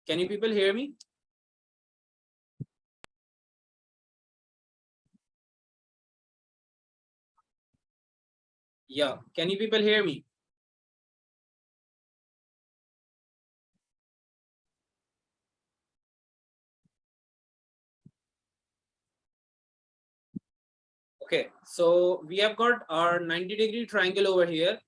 Can you people hear me? Yeah, can you people hear me? Okay, so we have got our 90-degree triangle over here.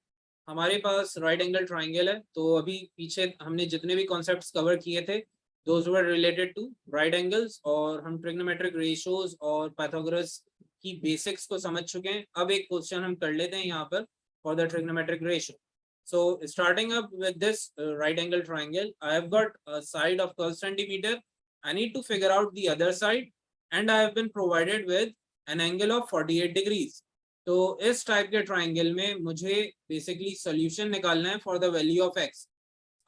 हमारे पास right angle triangle है. तो अभी पीछे हमने जितने भी कॉन्सेप्ट्स कवर किए थे those were related to right angles, और हम ट्रिग्नोमेट्रिक रेशियोज और पाइथागोरस की बेसिक्स को समझ चुके हैं. अब एक क्वेश्चन हम कर लेते हैं यहाँ पर for the trigonometric ratio. So starting up with this right angle triangle, I have got a side of 12 centimeter. I need to figure out the other side, and I have been provided with an angle of 48 degrees. तो इस type के triangle में मुझे basically solution निकालना है for the value of x.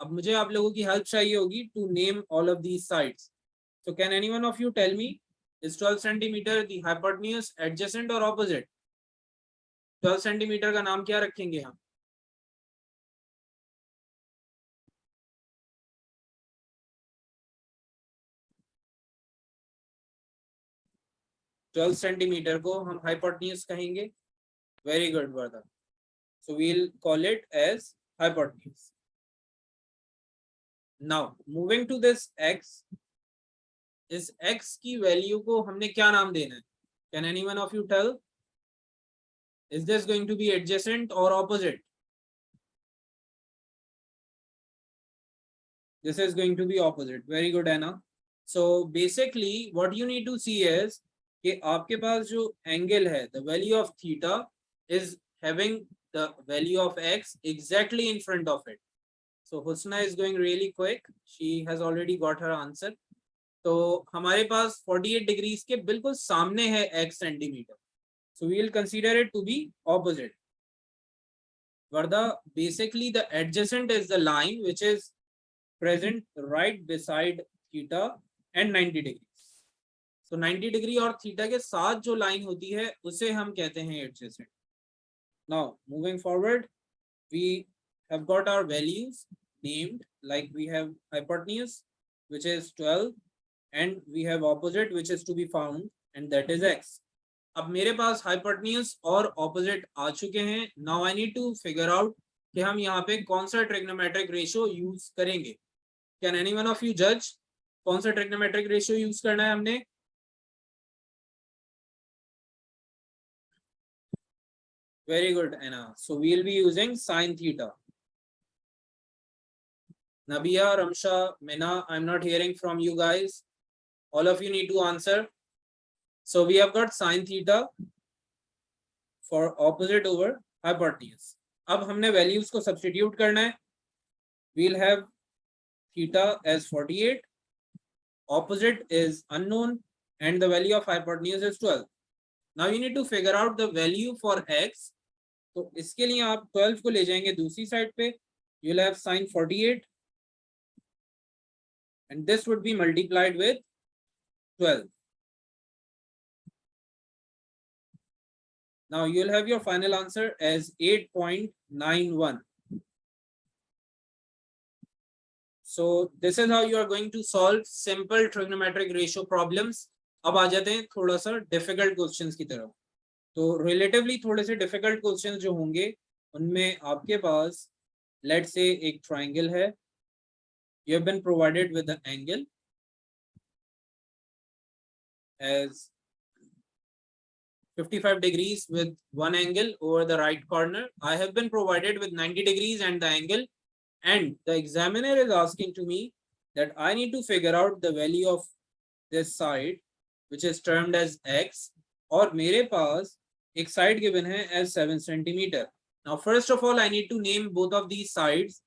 अब मुझे आप लोगों की हेल्प चाहिए होगी to name all of these sides. So can any one of you tell me, is 12 centimeter the hypotenuse, adjacent or opposite? 12 centimeter का नाम क्या रखेंगे हम? 12 सेंटीमीटर को हम हाइपोटेन्यूज कहेंगे. Very good Wardha. So we'll call it as hypotenuse. Now moving to this x, इस x की वैल्यू को हमने क्या नाम देना है? Can anyone of you tell? Is this going to be adjacent और opposite? This is going to be opposite. Very good है ना. So basically what you need to see is कि आपके पास जो एंगल है, the value of theta is having the value of x exactly in front of it. So Husna is going really quick. She has already got her answer. तो हमारे पास 48 degrees के बिल्कुल सामने है x centimetre. So we will consider it to be opposite. Vardha, basically the adjacent is the line which is present right beside theta and 90 degrees. So 90 degree और theta के साथ जो line होती है उसे हम कहते हैं adjacent. Now moving forward, we have got our values named, like we have hypotenuse which is 12 and we have opposite which is to be found, and that is x. अब मेरे पास hypotenuse और opposite आ चुके हैं. Now I need to figure out कि हम यहाँ पे कौन सा trigonometric ratio use करेंगे. Can any one of you judge कौन सा trigonometric ratio use करना है हमने? Very good, Anna. So we will be using sine theta. Nabia, Ramsha, Mena, I'm not hearing from you guys. All of you need to answer. So we have got sine theta for opposite over hypotenuse. अब हमने values को substitute करना है. We'll have theta as 48, opposite is unknown, and the value of hypotenuse is 12. Now you need to figure out the value for x. तो इसके लिए आप 12 को ले जाएंगे दूसरी साइड पे. You'll have sine 48, and this would be multiplied with 12. Now you'll have your final answer as 8.91. So this is how you are going to solve simple trigonometric ratio problems. अब आ जाते हैं थोड़ा सा difficult questions की तरफ. तो relatively थोड़े से difficult questions जो होंगे उनमें आपके पास let's say एक triangle है. You have been provided with the angle as 55 degrees with one angle over the right corner. I have been provided with 90 degrees and the angle, and the examiner is asking to me that I need to figure out the value of this side which is termed as x, और मेरे पास एक side given है as 7 centimeter. Now first of all I need to name both of these sides.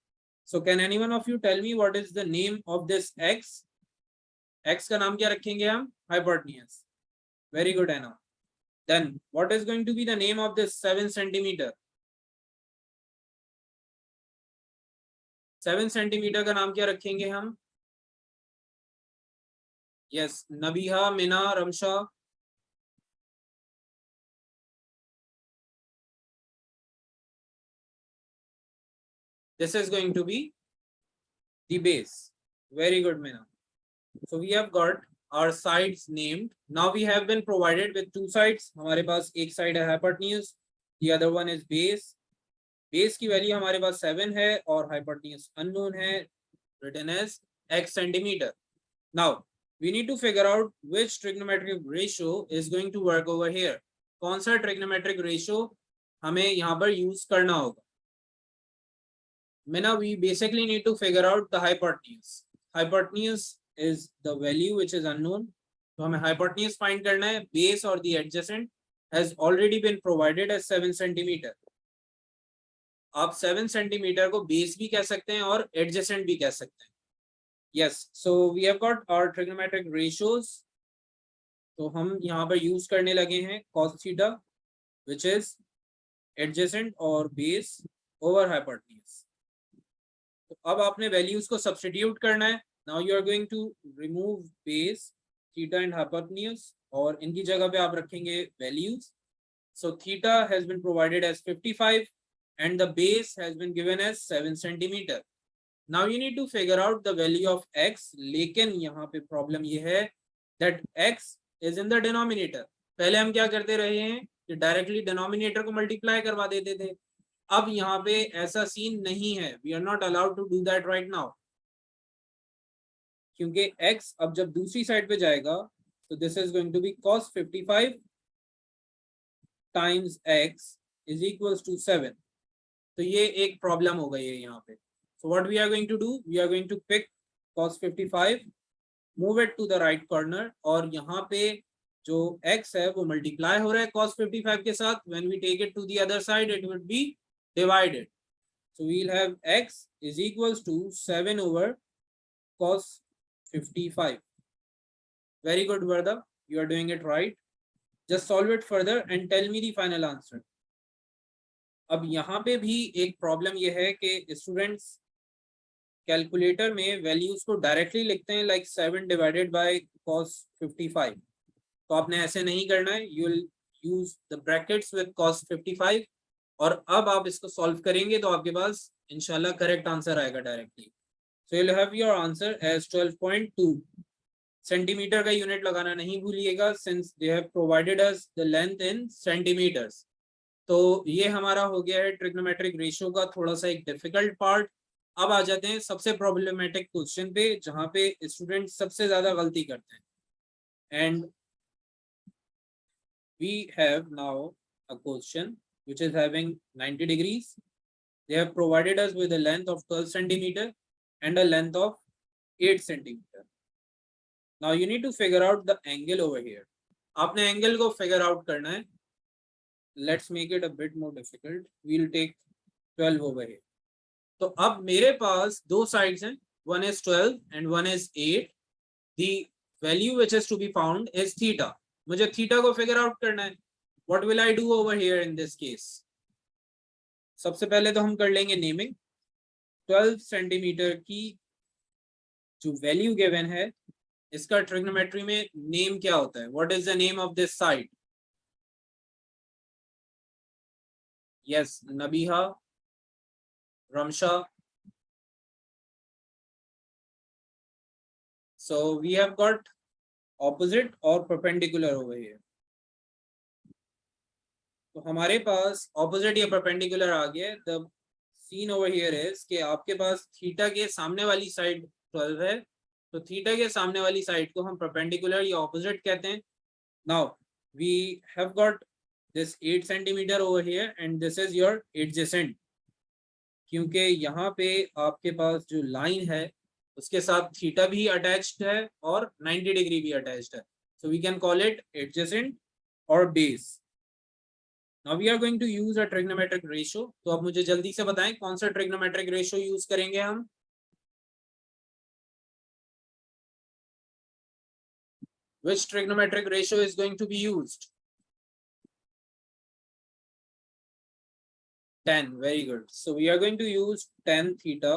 So can anyone of you tell me what is the name of this x? X का नाम क्या रखेंगे हम? Hypotenuse. Very good, Anna. Then what is going to be the name of this 7 centimeter? 7 centimeter का नाम क्या रखेंगे हम? Yes, Nabiha, Mina, Ramsha. This is going to be the base. Very good, Meena. So we have got our sides named. Now we have been provided with two sides. हमारे पास एक side है hypotenuse, the other one is base. Base की value हमारे पास 7 है और hypotenuse unknown है, written as x centimeter. Now we need to figure out which trigonometric ratio is going to work over here. कौन सा trigonometric ratio हमें यहाँ पर use करना होगा? Meena, we basically need to figure out the hypotenuse. Hypotenuse is the value which is unknown. तो हमें hypotenuse find करना है. Base or the adjacent has already been provided as 7 centimeter. आप 7 centimeter को base भी कह सकते हैं और adjacent भी कह सकते हैं. Yes, so we have got our trigonometric ratios. तो हम यहाँ पर use करने लगे हैं cos theta, which is adjacent और base over hypotenuse. तो अब आपने वैल्यूज को सब्स्टिट्यूट करना है. Now you are going to remove base, theta and hypotenuse और इनकी जगह पे आप रखेंगे values. So theta has been provided as 55 and the base has been given as 7 centimeter. Now you need to figure out the value of x. लेकिन यहाँ पे problem ये है that x is in the denominator. पहले हम क्या करते रहे हैं कि डायरेक्टली डिनोमिनेटर को मल्टीप्लाई करवा देते थे. अब यहाँ पे ऐसा सीन नहीं है. We are not allowed to do that right now, क्योंकि x अब जब दूसरी साइड पे जाएगा तो this is going to be cos 55 times x is equals to 7. तो ये एक प्रॉब्लम हो गई है यहाँ पे. So what we are going to do, we are going to pick cos 55, move it to the right corner और यहाँ पे जो x है वो मल्टीप्लाई हो रहा है cos 55 के साथ. When we take it to the other side it would be divided. So we'll have x is equals to 7 over cos 55. Very good, Varda. You are doing it right. Just solve it further and tell me the final answer. अब यहाँ पे भी एक problem ये है कि students calculator में values को डायरेक्टली लिखते हैं लाइक 7 डिवाइडेड बाय cos 55. तो आपने ऐसे नहीं करना है. You will use the brackets with cos 55 और अब आप इसको सॉल्व करेंगे तो आपके पास इंशाल्लाह करेक्ट आंसर आएगा directly. So you have your answer as 12.2. Centimeter का यूनिट लगाना नहीं भूलिएगा since they have provided us the length in centimeters. तो ये हमारा हो गया है ट्रिग्नोमेट्रिक रेशियो का थोड़ा सा एक डिफिकल्ट पार्ट. अब आ जाते हैं सबसे प्रॉब्लमेटिक क्वेश्चन पे जहाँ पे स्टूडेंट सबसे ज्यादा गलती करते हैं. And we have now a question which is having 90 degrees. They have provided us with a length of 12 centimeter and a length of 8 centimeter. Now you need to figure out the angle over here. आपने angle को figure out करना है. Let's make it a bit more difficult. We'll take 12 over here. तो अब मेरे पास दो sides हैं. One is 12 and one is 8. The value which is to be found is theta. मुझे theta को figure out करना है. What will I do over here in this case? सबसे पहले तो हम कर लेंगे नेमिंग. 12 सेंटीमीटर की जो वैल्यू गिवन है इसका ट्रिग्नोमेट्री में नेम क्या होता है? What is the name of this side? Yes, Nabiha, Ramsha. So we have got opposite or perpendicular over here. तो हमारे पास ऑपोजिट या परपेंडिकुलर आ गया. The seen over here is कि आपके पास थीटा के सामने वाली साइड 12 है तो थीटा के सामने वाली साइड को हम परपेंडिकुलर या ऑपोजिट कहते हैं. Now we have got this 8 centimeter over here and this is your adjacent. क्योंकि यहाँ पे आपके पास जो लाइन है उसके साथ थीटा भी अटैच्ड है और 90 डिग्री भी अटैच्ड है. So we can call it adjacent और base. Now we are going to use a trigonometric ratio. तो अब मुझे जल्दी से बताएं कौन सा trigonometric ratio यूज करेंगे हम. Which trigonometric ratio is going to be used? 10. Very good. So we are going to use tan theta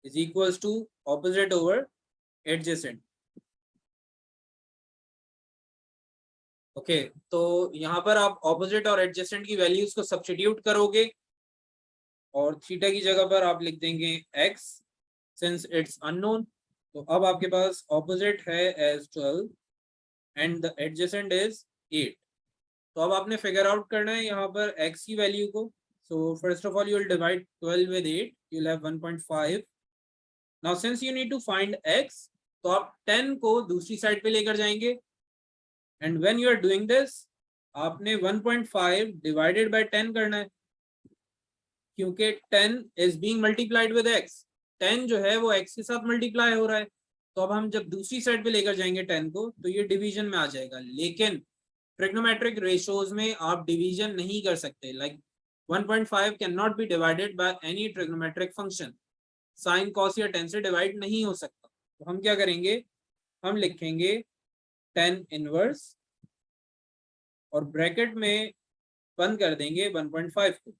is equals to opposite over adjacent. Okay तो यहाँ पर आप ऑपोजिट और एडजेसेंट की वैल्यूज को substitute करोगे और थीटा की जगह पर आप लिख देंगे x since it's unknown. तो अब आपके पास opposite है as 12 and the adjacent is 8. तो अब आपने figure out करना है यहाँ पर x की value को. So first of all you will divide 12 with 8, you'll have 1.5. Now since you need to find x, तो आप 10 को दूसरी साइड पे लेकर जाएंगे, and when you are doing this आपने 1.5 divided by 10 करना है, क्योंकि 10 is being multiplied with x. 10 जो है वो x के साथ मल्टीप्लाई हो रहा है. तो अब हम जब दूसरी साइड पे लेकर जाएंगे 10 को, तो ये डिवीजन में आ जाएगा. लेकिन ट्रिग्नोमेट्रिक रेशियोज में आप डिवीजन नहीं कर सकते. Like 1.5 can not be divided by any trigonometric function. Sine cos या टेन से डिवाइड नहीं हो सकता. तो हम क्या करेंगे, हम लिखेंगे 10 इनवर्स और ब्रैकेट में बंद कर देंगे 1.5 को.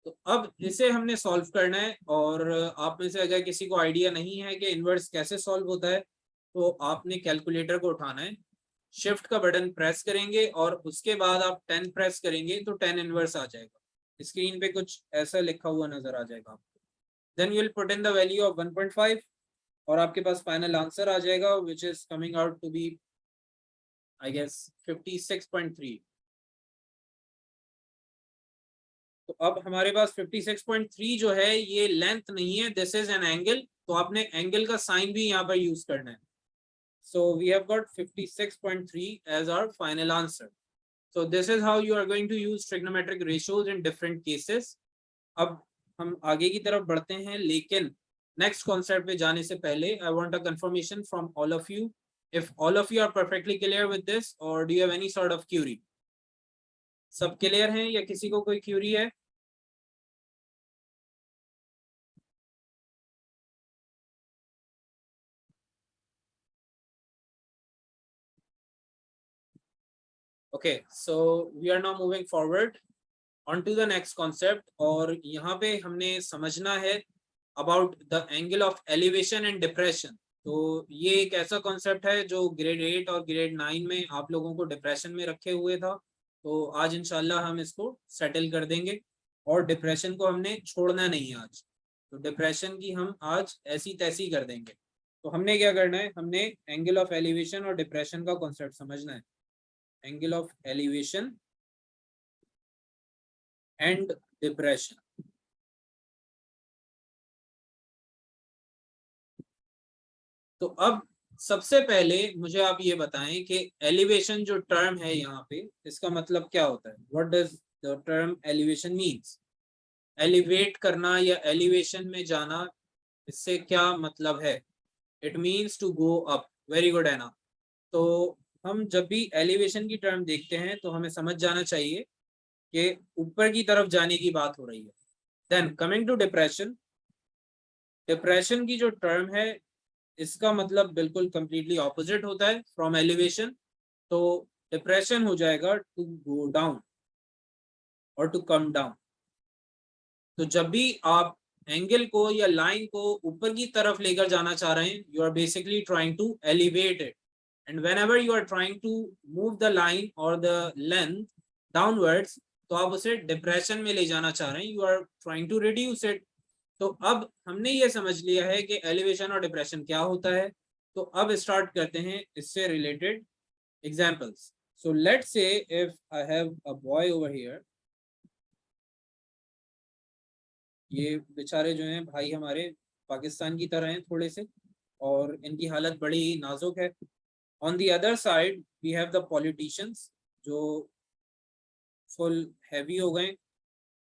तो अब इसे हमने सॉल्व करना है. और आप में से अगर किसी को आइडिया नहीं है कि इनवर्स कैसे सॉल्व होता है, तो आपने कैलकुलेटर को उठाना है, शिफ्ट का बटन प्रेस करेंगे और उसके बाद आप 10 प्रेस करेंगे तो 10 इनवर्स आ जाएगा. स्क्रीन पे कुछ ऐसा लिखा हुआ नजर आ जाएगा आपको. Then you will put in the value of 1.5 और आपके पास फाइनल आंसर आ जाएगा, which is coming out to be I guess 56.3. तो अब हमारे पास 56.3 जो है ये लेंथ नहीं है, दिस इज एन एंगल. तो आपने एंगल का साइन भी यहाँ पर यूज करना है. So we have got 56.3 as our final answer. So this is how you are going to use trigonometric ratios in different cases. अब हम आगे की तरफ बढ़ते हैं, लेकिन next concept पे जाने से पहले I want a confirmation from all of you. If all of you are perfectly clear with this, or do you have any sort of query? सब क्लियर हैं या किसी को कोई क्यूरी है? Okay, so we are now moving forward on to the next concept. और यहाँ पे हमने समझना है about the angle of elevation and depression. तो ये एक ऐसा कॉन्सेप्ट है जो ग्रेड 8 और ग्रेड 9 में आप लोगों को डिप्रेशन में रखे हुए था. तो आज इंशाल्लाह हम इसको सेटल कर देंगे और डिप्रेशन को हमने छोड़ना नहीं है आज. तो डिप्रेशन की हम आज ऐसी तैसी कर देंगे. तो हमने क्या करना है, हमने एंगल ऑफ एलिवेशन और डिप्रेशन का कॉन्सेप्ट समझना है. Angle of elevation and depression. तो अब सबसे पहले मुझे आप ये बताएं कि एलिवेशन जो टर्म है यहाँ पे, इसका मतलब क्या होता है. What does the term elevation means. Elevate करना या एलिवेशन में जाना, इससे क्या मतलब है. It means to go up. Very good है ना. तो हम जब भी एलिवेशन की टर्म देखते हैं तो हमें समझ जाना चाहिए कि ऊपर की तरफ जाने की बात हो रही है. Then coming to depression. Depression की जो टर्म है इसका मतलब बिल्कुल कंप्लीटली ऑपोजिट होता है फ्रॉम एलिवेशन. तो डिप्रेशन हो जाएगा टू गो डाउन और टू कम डाउन. तो जब भी आप एंगल को या लाइन को ऊपर की तरफ लेकर जाना चाह रहे हैं, you are basically trying to elevate it. And whenever you are trying to move the line और द लेंथ डाउनवर्ड्स, तो आप उसे डिप्रेशन में ले जाना चाह रहे हैं, you are trying to reduce it. तो अब हमने ये समझ लिया है कि एलिवेशन और डिप्रेशन क्या होता है. तो अब स्टार्ट करते हैं इससे related examples. So let's say if I have a boy over here. ये बेचारे जो हैं भाई हमारे पाकिस्तान की तरह हैं थोड़े से, और इनकी हालत बड़ी ही नाजुक है. On the other side we have the politicians जो फुल हैवी हो गए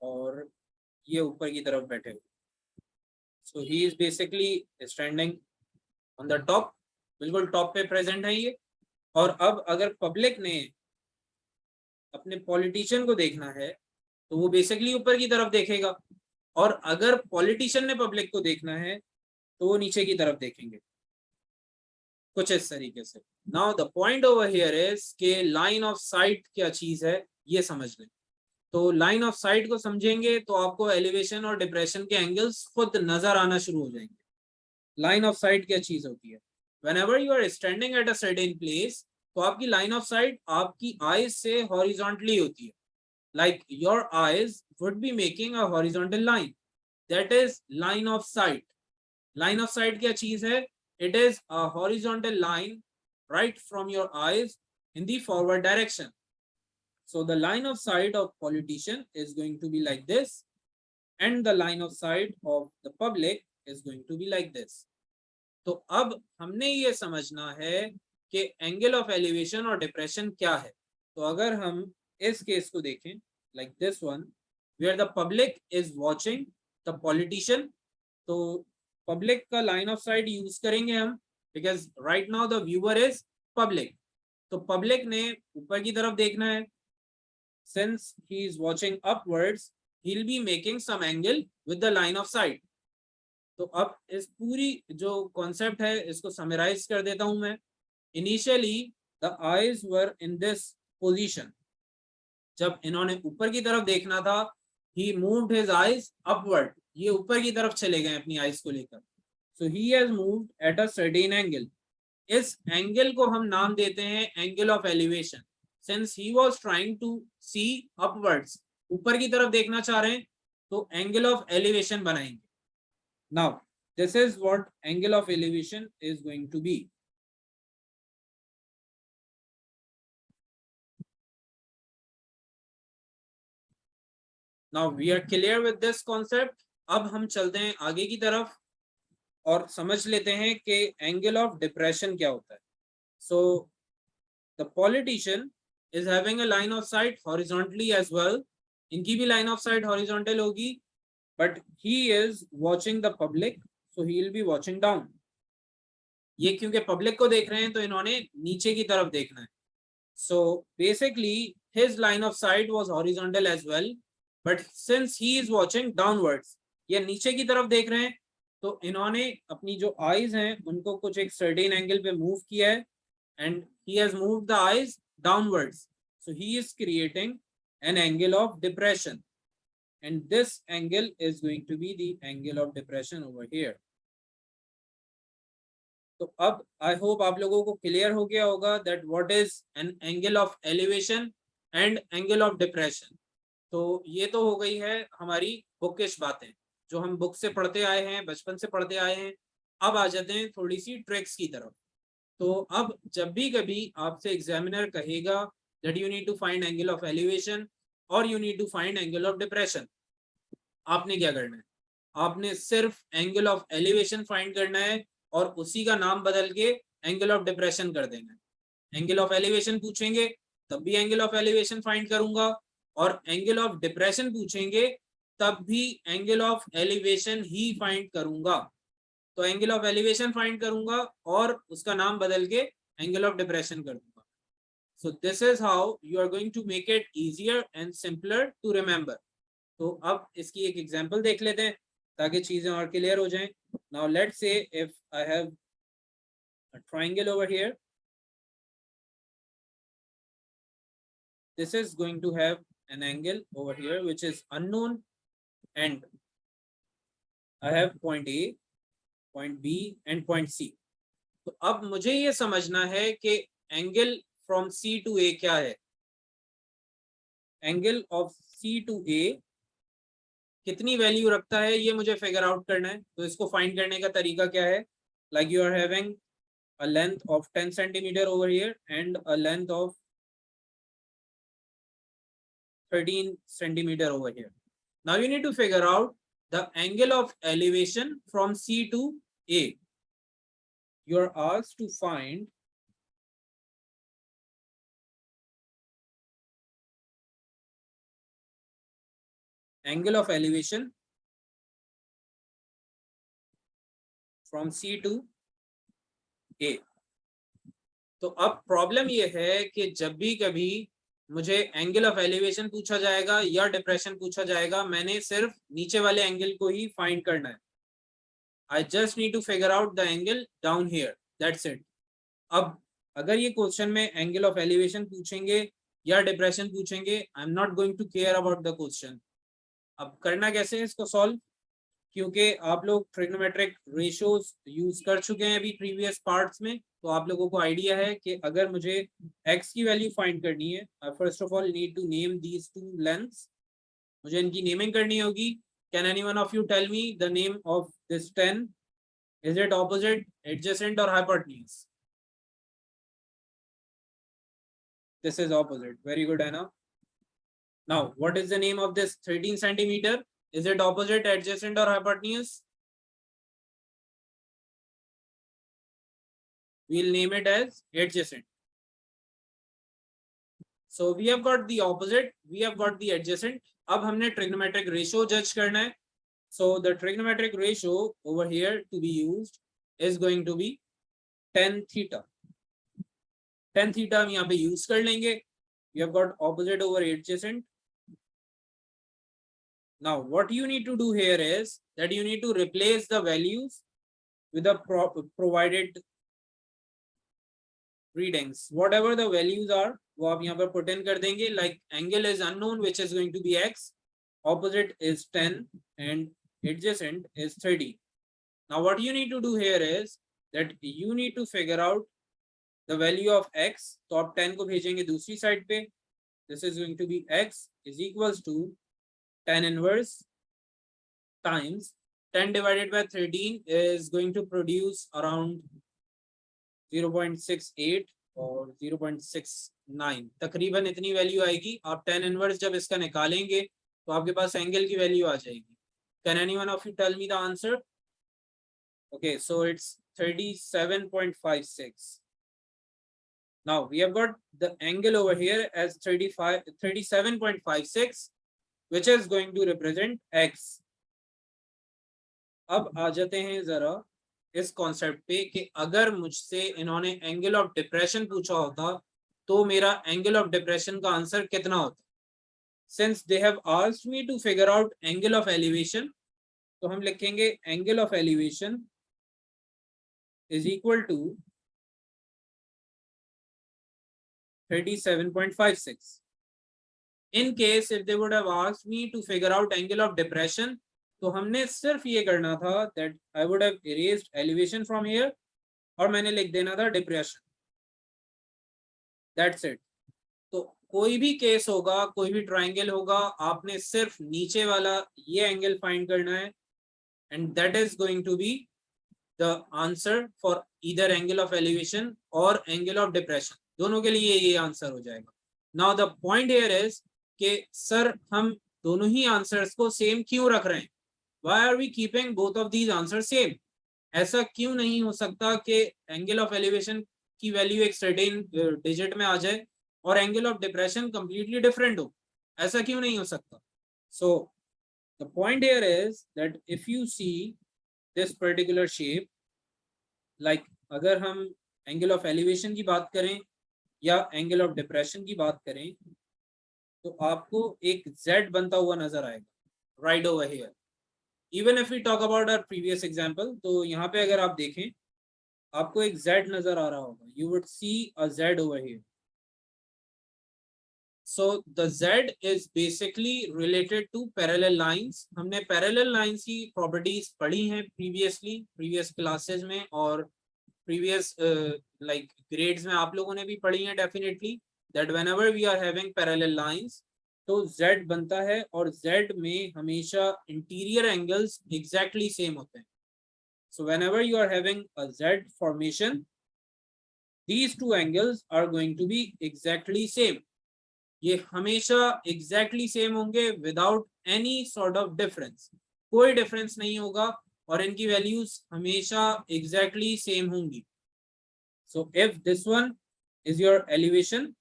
और ये ऊपर की तरफ बैठे हुए. So he is basically standing on the top. बिल्कुल टॉप पे प्रेजेंट है ये. और अब अगर पब्लिक ने अपने पॉलिटिशियन को देखना है तो वो बेसिकली ऊपर की तरफ देखेगा, और अगर पॉलिटिशियन ने पब्लिक को देखना है तो वो नीचे की तरफ देखेंगे, कुछ इस तरीके से. Now the point over here is कि लाइन ऑफ साइट क्या चीज है ये समझ लें. तो लाइन ऑफ साइट को समझेंगे तो आपको एलिवेशन और डिप्रेशन के एंगल्स खुद नजर आना शुरू हो जाएंगे. लाइन ऑफ साइट क्या चीज होती है. Whenever you are standing at a certain place, तो आपकी लाइन ऑफ साइट आपकी आईज से हॉरिजॉन्टली होती है. Like your eyes would be making a horizontal line, that is line of sight. Line of sight क्या चीज है? It is a horizontal line right from your eyes in the forward direction. So the line of sight of politician is going to be like this, and the line of sight of the public is going to be like this. तो अब हमने ये समझना है कि angle of elevation और depression क्या है. तो अगर हम इस केस को देखें like this one where the public is watching the politician, तो पब्लिक का लाइन ऑफ साइट यूज करेंगे हम because right now the viewer is public. तो पब्लिक ने ऊपर की तरफ देखना है. Since he is watching upwards, he'll be making some angle with the line of sight. तो अब इस पूरी जो कॉन्सेप्ट है इसको समराइज कर देता हूं मैं. Initially the eyes were in this position. जब इन्होंने ऊपर की तरफ देखना था, he moved his eyes upward. ये ऊपर की तरफ चले गए अपनी आईज को लेकर. So he has moved at a certain angle. इस एंगल को हम नाम देते हैं angle of elevation. Since he was trying to see upwards, ऊपर की तरफ देखना चाह रहे हैं, तो एंगल ऑफ एलिवेशन बनाएंगे. Now this is what angle of elevation is going to be. Now we are clear with this concept. अब हम चलते हैं आगे की तरफ और समझ लेते हैं कि एंगल ऑफ डिप्रेशन क्या होता है. So the politician is having a line of sight horizontally as well. इनकी भी line of sight horizontal होगी, but he is watching the public, so he will be watching down. ये क्योंकि public को देख रहे हैं तो इन्होंने नीचे की तरफ देखना है. So basically his line of sight was horizontal as well, but since he is watching downwards, ये नीचे की तरफ देख रहे हैं, तो इन्होंने अपनी जो आईज हैं उनको कुछ एक सर्टेन एंगल पे मूव किया है, and he has moved the eyes downwards. So he is creating an angle of depression, and this angle is going to be the angle of depression over here. तो अब I hope आप लोगों को clear हो गया होगा that what is an angle of elevation and angle of depression. तो ये तो हो गई है हमारी बुकिश बातें जो हम बुक से पढ़ते आए हैं, बचपन से पढ़ते आए हैं. अब आ जाते हैं थोड़ी सी ट्रिक्स की तरफ. तो अब जब भी कभी आपसे एग्जामिनर कहेगा that you need to find angle of elevation और you need to find angle of depression, आपने क्या करना है? आपने सिर्फ एंगल ऑफ एलिवेशन फाइंड करना है और उसी का नाम बदल के एंगल ऑफ डिप्रेशन कर देना है. एंगल ऑफ एलिवेशन पूछेंगे तब भी एंगल ऑफ एलिवेशन फाइंड करूंगा, और एंगल ऑफ डिप्रेशन पूछेंगे तब भी angle of elevation he find करूंगा. तो एंगल ऑफ एलिवेशन फाइंड करूंगा और उसका नाम बदल के एंगल ऑफ डिप्रेशन कर दूंगा. So this is how you are going to make it easier and simpler to remember. तो अब इसकी एक एग्जांपल देख लेते हैं ताकि चीजें और क्लियर हो जाएं. Now let's say if I have a triangle over here, this is going to have an angle over here which is unknown, and I have point A, point B and point C. तो अब मुझे ये समझना है कि angle from C to A क्या है. Angle of C to A कितनी वैल्यू रखता है ये मुझे फिगर आउट करना है. तो इसको फाइंड करने का तरीका क्या है? Like you are having a length of 10 centimeter over here and a length of 13 centimeter over here. Now you need to figure out the angle of elevation from C to A. You are asked to find angle of elevation from C to A. तो अब problem ये है कि जब भी कभी मुझे angle of elevation पूछा जाएगा या डिप्रेशन पूछा जाएगा, मैंने सिर्फ नीचे वाले एंगल को ही फाइंड करना है. I just need to figure out the angle down here, that's it. अब अगर ये क्वेश्चन में एंगल ऑफ एलिवेशन पूछेंगे या डिप्रेशन पूछेंगे, I am not going to care about the question. अब करना कैसे है इसको सॉल्व? क्योंकि आप लोग ट्रिग्नोमेट्रिक रेशियोज यूज कर चुके हैं अभी प्रीवियस पार्ट्स में, तो आप लोगों को आइडिया है कि अगर मुझे x की वैल्यू फाइंड करनी है, first of all need to name these two lengths. मुझे इनकी नेमिंग करनी होगी. Can anyone of you tell me the name of this 10? Is it opposite, adjacent or hypotenuse? This is opposite. Very good, Anna. Now, what is the name of this 13 centimeter? Is it opposite, adjacent or hypotenuse? We'll name it as adjacent. So we have got the opposite, we have got the adjacent. अब हमने trigonometric ratio judge करना है. So the trigonometric ratio over here to be used is going to be tan theta. Tan theta हम यहाँ पे use कर लेंगे. We have got opposite over adjacent. Now what you need to do here is that you need to replace the values with the provided readings. Whatever the values are, वो आप यहाँ पर put in कर देंगे. Like angle is unknown, which is going to be x. Opposite is 10 and adjacent is 30. Now what you need to do here is that you need to figure out the value of x. तो आप 10 को भेजेंगे दूसरी side पे. This is going to be x is equals to tan inverse times 10 divided by 13 is going to produce around 0.68 और 0.69 तकरीबन इतनी value आएगी. आप tan इनवर्स जब इसका निकालेंगे तो आपके पास एंगल की वैल्यू आ जाएगी. Can anyone of you tell me the answer? Okay, so it's 37.56. Now we have got the angle over here as 37.56, which is going to represent x. अब आ जाते हैं जरा इस कॉन्सेप्ट पे कि अगर मुझसे इन्होंने एंगल ऑफ डिप्रेशन पूछा होता तो मेरा एंगल ऑफ डिप्रेशन का आंसर कितना होता. Since they have asked me to figure out angle of elevation, तो हम लिखेंगे angle of elevation is equal to 37.56. In case if they would have asked me to figure out angle of depression, तो हमने सिर्फ ये करना था that I would have erased elevation from here और मैंने लिख देना था depression. That's it. तो कोई भी केस होगा, कोई भी ट्राइंगल होगा, आपने सिर्फ नीचे वाला ये एंगल फाइंड करना है and that is going to be the answer for either angle of elevation or angle of depression. दोनों के लिए ये आंसर हो जाएगा. Now the point here is कि सर हम दोनों ही आंसर्स को सेम क्यों रख रहे हैं? Why are we keeping both of these answers same? ऐसा क्यों नहीं हो सकता कि एंगल ऑफ एलिवेशन की वैल्यू एक सर्टेन डिजिट में आ जाए और angle of depression completely different हो? ऐसा क्यों नहीं हो सकता? So the point here is that if you see this particular shape, like अगर हम एंगल ऑफ एलिवेशन की बात करें या एंगल ऑफ डिप्रेशन की बात करें तो आपको एक z बनता हुआ नजर आएगा right over here. Even if we talk about our previous example, तो यहाँ पे अगर आप देखें आपको एक z नजर आ रहा होगा. You would see a z over here. So the z is basically related to parallel lines. हमने पैरेलल लाइंस की प्रॉपर्टीज पढ़ी हैं प्रीवियस क्लासेस में और प्रीवियस लाइक ग्रेड्स में आप लोगों ने भी पढ़ी हैं definitely. that whenever we are having parallel lines तो z बनता है और z में हमेशा इंटीरियर एंगल्स एग्जैक्टली सेम होते हैं. so whenever you are having a z formation, these two angles are going to be exactly same. ये हमेशा exactly same होंगे without any sort of difference. कोई difference नहीं होगा और इनकी values हमेशा exactly same होंगी. so if this one is your elevation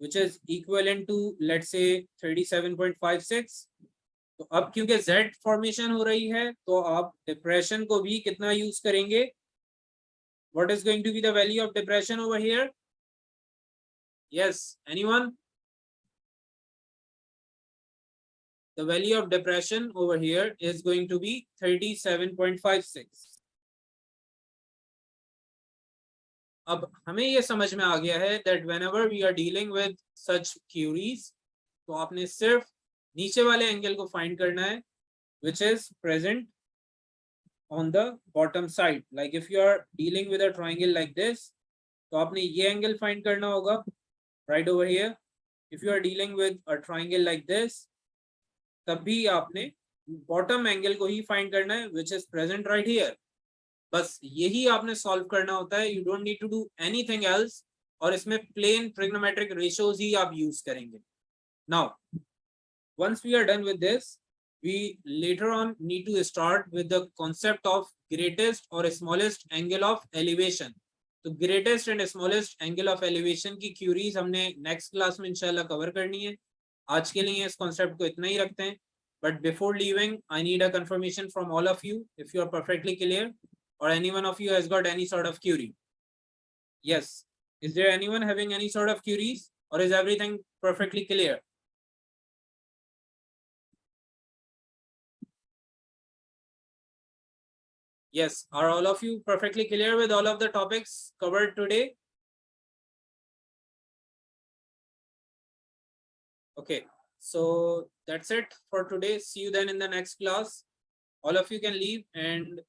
which is equivalent to let's say 37.56, तो अब क्योंकि z फॉर्मेशन हो रही है तो आप डिप्रेशन को भी कितना यूज करेंगे? what is going to be the value of depression over here? yes, anyone? the value of depression over here is going to be 37.56. अब हमें ये समझ में आ गया है that whenever we are dealing with such queries, तो आपने सिर्फ नीचे वाले एंगल को फाइंड करना है which is present on the bottom side. like if you are dealing with a triangle like this, तो आपने ये एंगल फाइंड करना होगा right over here. if you are dealing with a triangle like this, तब भी आपने bottom angle को ही find करना है which is present right here. बस यही आपने सॉल्व करना होता है. You don't need to do anything else. और इसमें प्लेन ट्रिग्नोमेट्रिक रेशियोज ही आप यूज करेंगे. Now once we are done with this, we later on need to start with the concept of greatest or smallest angle of elevation. तो greatest and smallest angle of elevation की curies हमने next class में इंशाल्लाह cover करनी है. आज के लिए इस कॉन्सेप्ट को इतना ही रखते हैं. But before leaving, I need a confirmation from all of you if you are perfectly clear or any one of you has got any sort of query. Yes. Is there anyone having any sort of queries or is everything perfectly clear? Yes. Are all of you perfectly clear with all of the topics covered today? Okay. So that's it for today. See you then in the next class. All of you can leave, and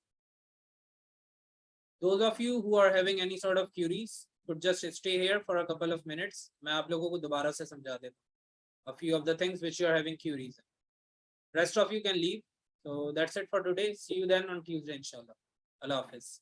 those of you who are having any sort of queries could just stay here for a couple of minutes. मैं आप लोगों को दोबारा से समझा देता हूँ a few of the things which you are having queries. Rest of you can leave. So that's it for today. See you then on Tuesday, inshallah. Allah Hafiz.